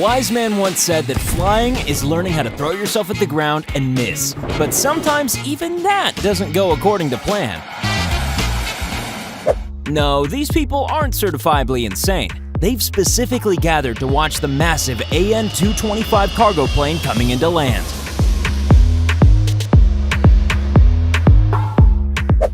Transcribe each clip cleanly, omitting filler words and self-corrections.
wise man once said that flying is learning how to throw yourself at the ground and miss. But sometimes even that doesn't go according to plan. No, these people aren't certifiably insane. They've specifically gathered to watch the massive AN-225 cargo plane coming into land.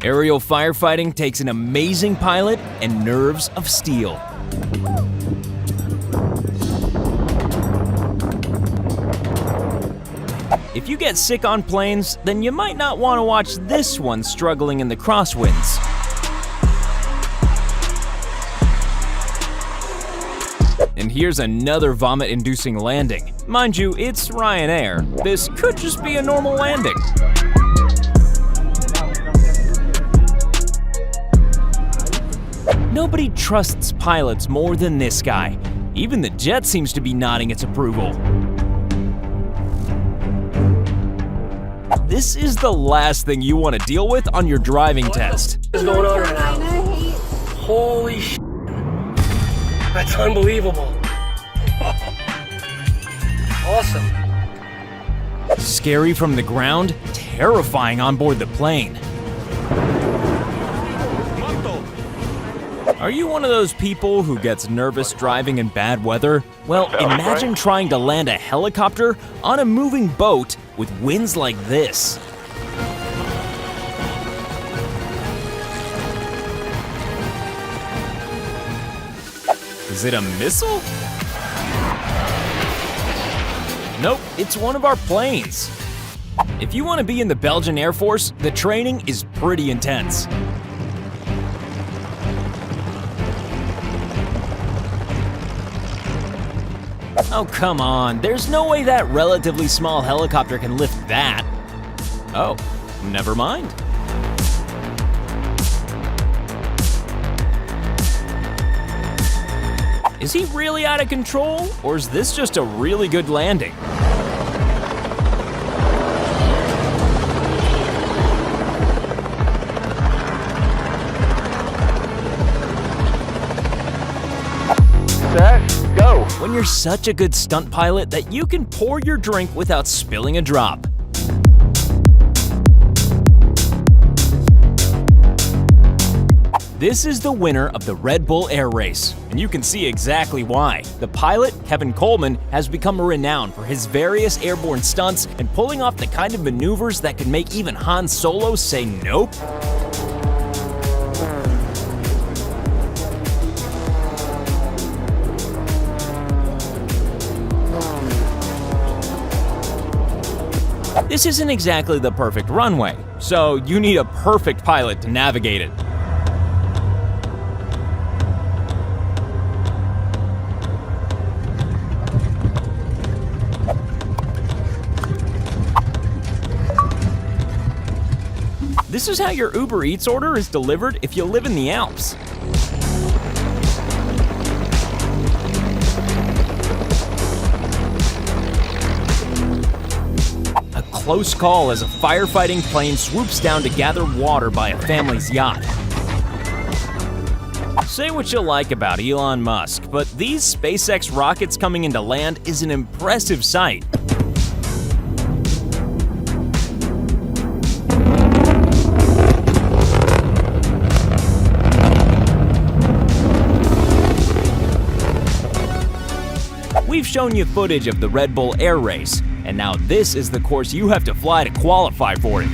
Aerial firefighting takes an amazing pilot and nerves of steel. If you get sick on planes, then you might not want to watch this one struggling in the crosswinds. And here's another vomit-inducing landing. Mind you, it's Ryanair. This could just be a normal landing. Nobody trusts pilots more than this guy. Even the jet seems to be nodding its approval. This is the last thing you want to deal with on your driving test. What is going on right now? Holy shit. That's unbelievable. Awesome. Scary from the ground, terrifying on board the plane. Are you one of those people who gets nervous driving in bad weather? Well, imagine trying to land a helicopter on a moving boat with winds like this. Is it a missile? Nope, it's one of our planes. If you want to be in the Belgian Air Force, the training is pretty intense. Oh, come on. There's no way that relatively small helicopter can lift that. Oh, never mind. Is he really out of control, or is this just a really good landing? Set, go. When you're such a good stunt pilot that you can pour your drink without spilling a drop. This is the winner of the Red Bull Air Race, and you can see exactly why. The pilot, Kevin Coleman, has become renowned for his various airborne stunts and pulling off the kind of maneuvers that could make even Han Solo say nope. This isn't exactly the perfect runway, so you need a perfect pilot to navigate it. This is how your Uber Eats order is delivered if you live in the Alps. A close call as a firefighting plane swoops down to gather water by a family's yacht. Say what you like about Elon Musk, but these SpaceX rockets coming into land is an impressive sight. We've shown you footage of the Red Bull Air Race, and now this is the course you have to fly to qualify for it.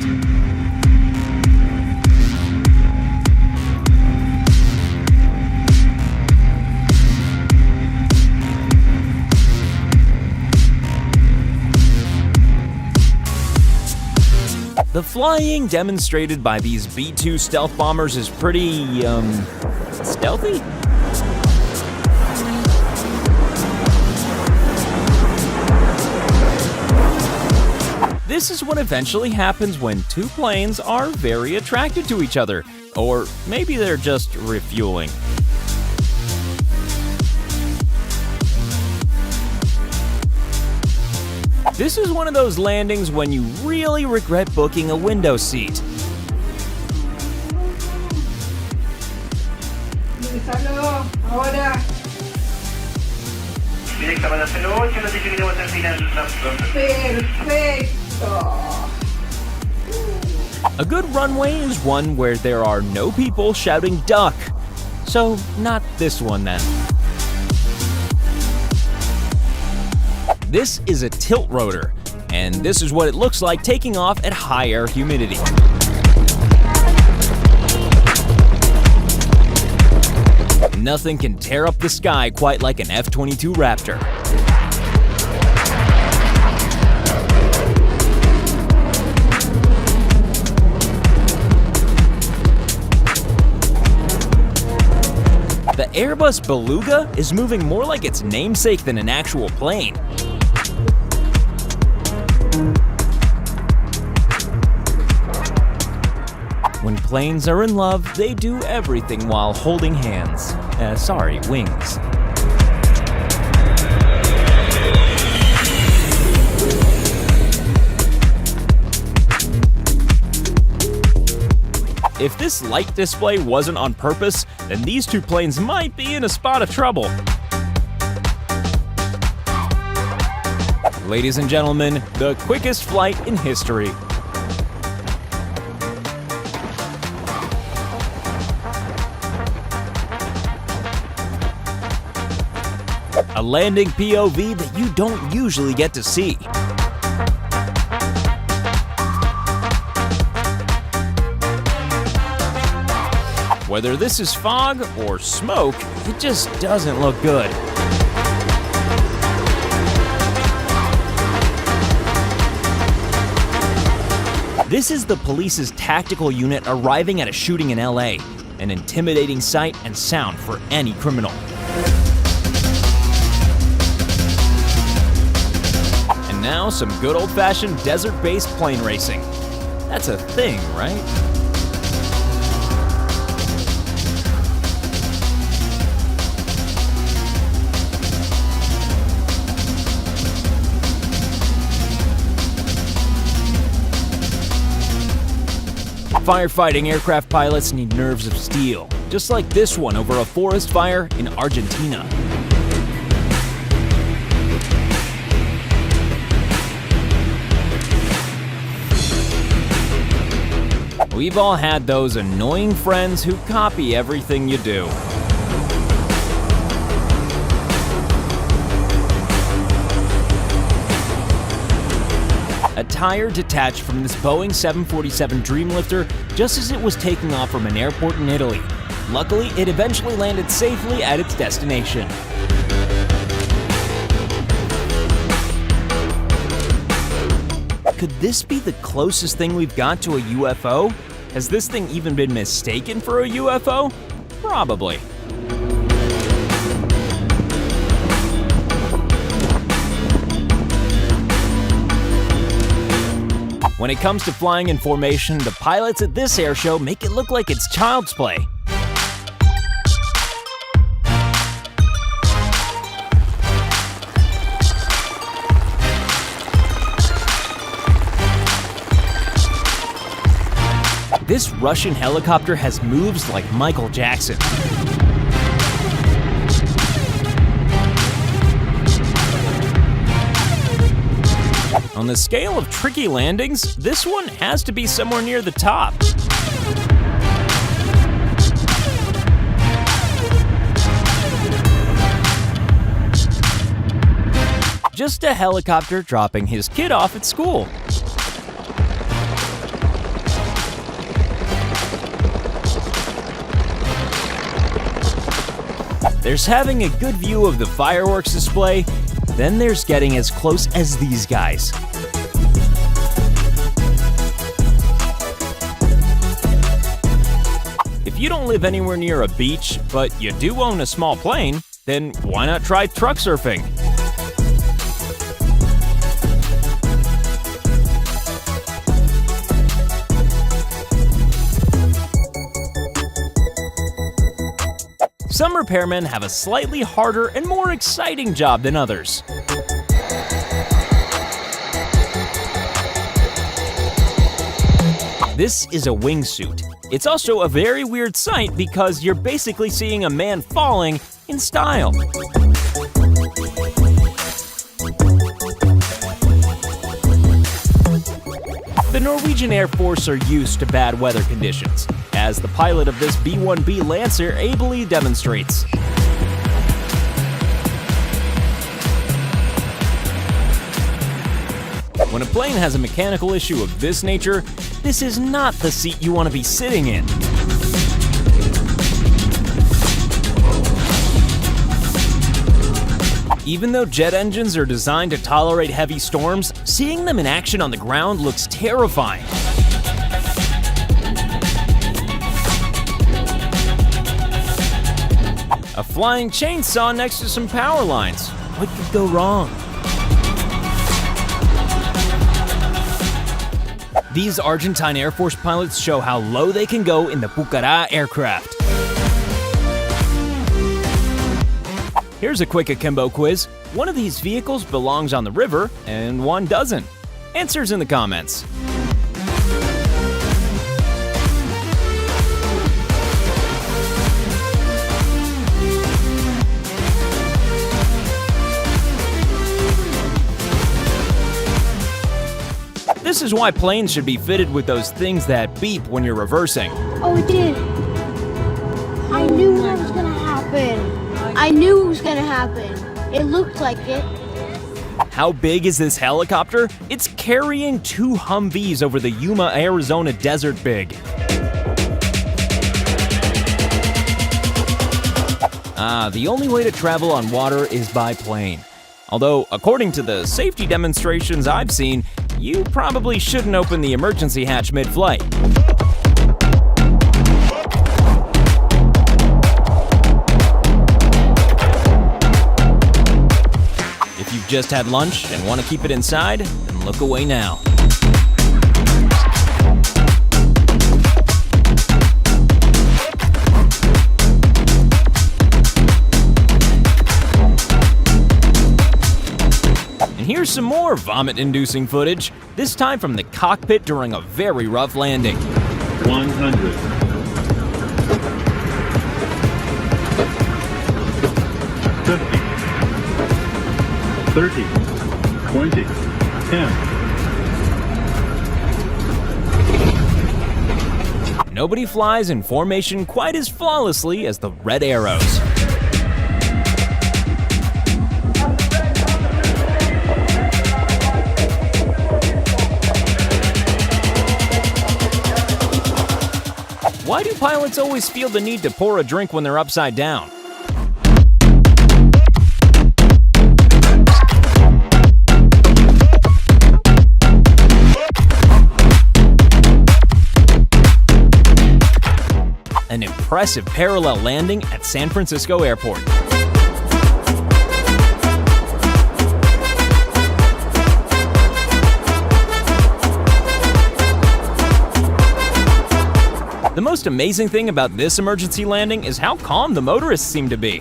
The flying demonstrated by these B-2 stealth bombers is pretty, stealthy? This is what eventually happens when two planes are very attracted to each other. Or maybe they're just refueling. This is one of those landings when you really regret booking a window seat. Directa para 08, notificación a terminar el Perfecto. A good runway is one where there are no people shouting duck. So, not this one then. This is a tilt rotor, and this is what it looks like taking off at high air humidity. Nothing can tear up the sky quite like an F-22 Raptor. The Airbus Beluga is moving more like its namesake than an actual plane. When planes are in love, they do everything while holding hands. Wings. If this light display wasn't on purpose, then these two planes might be in a spot of trouble. Ladies and gentlemen, the quickest flight in history. A landing POV that you don't usually get to see. Whether this is fog or smoke, it just doesn't look good. This is the police's tactical unit arriving at a shooting in LA, an intimidating sight and sound for any criminal. And now some good old-fashioned desert-based plane racing. That's a thing, right? Firefighting aircraft pilots need nerves of steel, just like this one over a forest fire in Argentina. We've all had those annoying friends who copy everything you do. A tire detached from this Boeing 747 Dreamlifter just as it was taking off from an airport in Italy. Luckily, it eventually landed safely at its destination. Could this be the closest thing we've got to a UFO? Has this thing even been mistaken for a UFO? Probably. When it comes to flying in formation, the pilots at this airshow make it look like it's child's play. This Russian helicopter has moves like Michael Jackson. On the scale of tricky landings, this one has to be somewhere near the top. Just a helicopter dropping his kid off at school. There's having a good view of the fireworks display, then there's getting as close as these guys. If you don't live anywhere near a beach, but you do own a small plane, then why not try truck surfing? Some repairmen have a slightly harder and more exciting job than others. This is a wingsuit. It's also a very weird sight because you're basically seeing a man falling in style. The Norwegian Air Force are used to bad weather conditions, as the pilot of this B-1B Lancer ably demonstrates. When a plane has a mechanical issue of this nature, this is not the seat you want to be sitting in. Even though jet engines are designed to tolerate heavy storms, seeing them in action on the ground looks terrifying. A flying chainsaw next to some power lines. What could go wrong? These Argentine Air Force pilots show how low they can go in the Pucará aircraft. Here's a quick Akimbo quiz. One of these vehicles belongs on the river, and one doesn't. Answers in the comments. This is why planes should be fitted with those things that beep when you're reversing. Oh, it did. I knew that was gonna happen. I knew it was gonna happen. It looked like it. How big is this helicopter? It's carrying 2 Humvees over the Yuma, Arizona desert big. The only way to travel on water is by plane. Although, according to the safety demonstrations I've seen, you probably shouldn't open the emergency hatch mid-flight. If you've just had lunch and want to keep it inside, then look away now. And here's some more vomit-inducing footage, this time from the cockpit during a very rough landing. 100. 50. 30. 20. 10. Nobody flies in formation quite as flawlessly as the Red Arrows. Why do pilots always feel the need to pour a drink when they're upside down? An impressive parallel landing at San Francisco Airport. The most amazing thing about this emergency landing is how calm the motorists seem to be.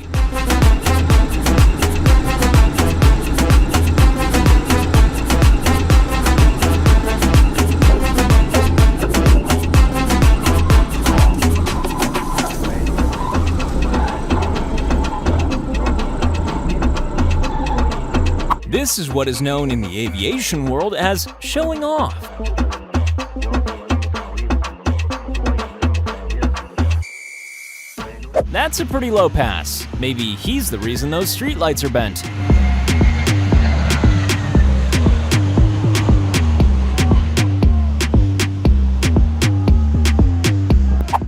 This is what is known in the aviation world as showing off. That's a pretty low pass. Maybe he's the reason those streetlights are bent.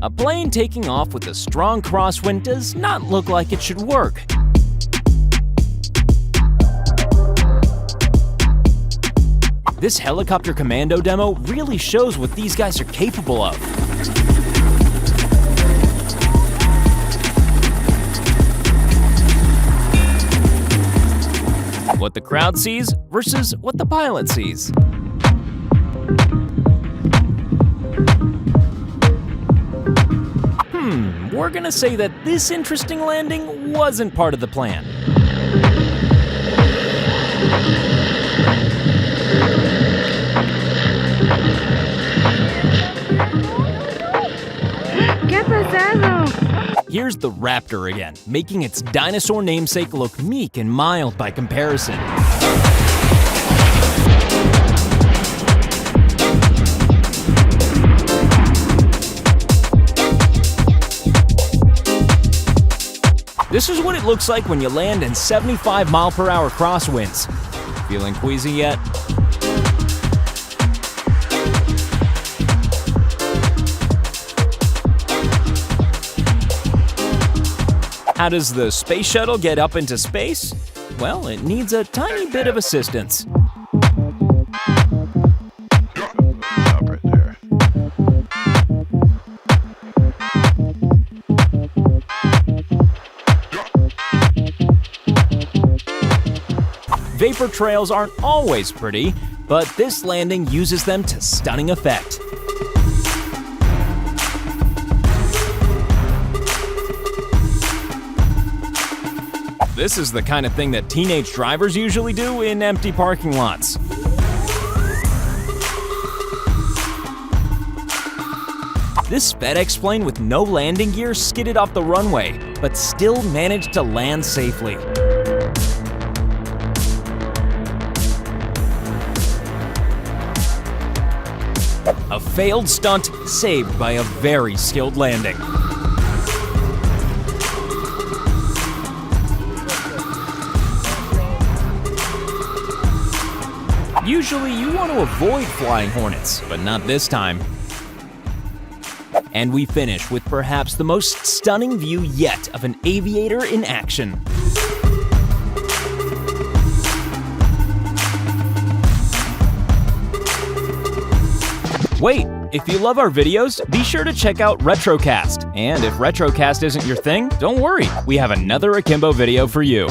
A plane taking off with a strong crosswind does not look like it should work. This helicopter commando demo really shows what these guys are capable of. What the crowd sees versus what the pilot sees. We're gonna say that this interesting landing wasn't part of the plan. ¿Qué pasado? Here's the Raptor again, making its dinosaur namesake look meek and mild by comparison. This is what it looks like when you land in 75-mile-per-hour crosswinds. Feeling queasy yet? How does the space shuttle get up into space? Well, it needs a tiny bit of assistance. Stop right there. Vapor trails aren't always pretty, but this landing uses them to stunning effect. This is the kind of thing that teenage drivers usually do in empty parking lots. This FedEx plane with no landing gear skidded off the runway, but still managed to land safely. A failed stunt saved by a very skilled landing. Usually you want to avoid flying hornets, but not this time. And we finish with perhaps the most stunning view yet of an aviator in action. Wait, if you love our videos, be sure to check out Retrocast. And if Retrocast isn't your thing, don't worry, we have another Akimbo video for you.